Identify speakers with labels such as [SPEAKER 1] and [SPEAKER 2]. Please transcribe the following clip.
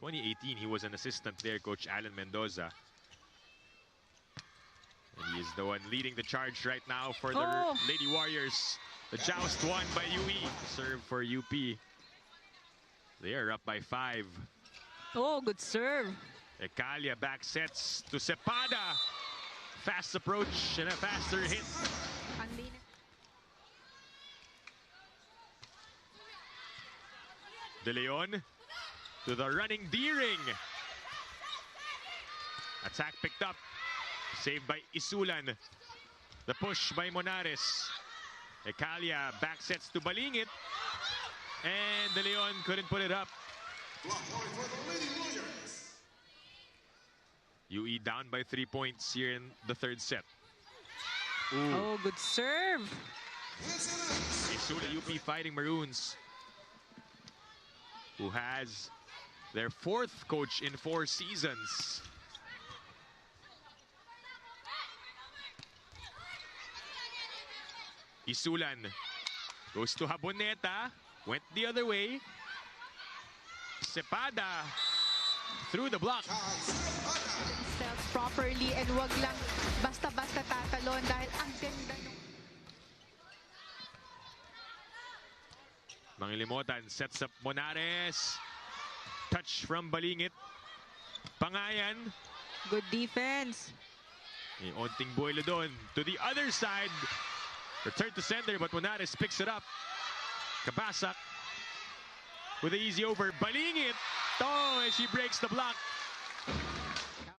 [SPEAKER 1] 2018, he was an assistant there, Coach Alan Mendoza. And he is the one leading the charge right now for the Lady Warriors. The joust won by UE. Serve for UP. They are up by 5.
[SPEAKER 2] Oh, good serve.
[SPEAKER 1] Ecalia back sets to Cepada. Fast approach and a faster hit. De Leon to the running Deering. Attack picked up. Saved by Isulan. The push by Monares. Ecalia back sets to Balingit. And De Leon couldn't put it up. UE down by 3 points here in the third set. Ooh.
[SPEAKER 2] Oh, good serve.
[SPEAKER 1] Isulan, UP fighting Maroons, who has their 4th coach in 4 seasons. Isulan goes to Haboneta, went the other way. Cepada through the block.
[SPEAKER 3] Themselves properly and wag lang basta-basta tatalon dahil ang ganda nung...
[SPEAKER 1] Mangilimutan sets up Monares. Touch from Balingit. Pangayan.
[SPEAKER 2] Good defense.
[SPEAKER 1] May onting buwelo doon. To the other side. Return to center, but Monares picks it up. Kabasak with the easy over. Balingit. Oh, and she breaks the block.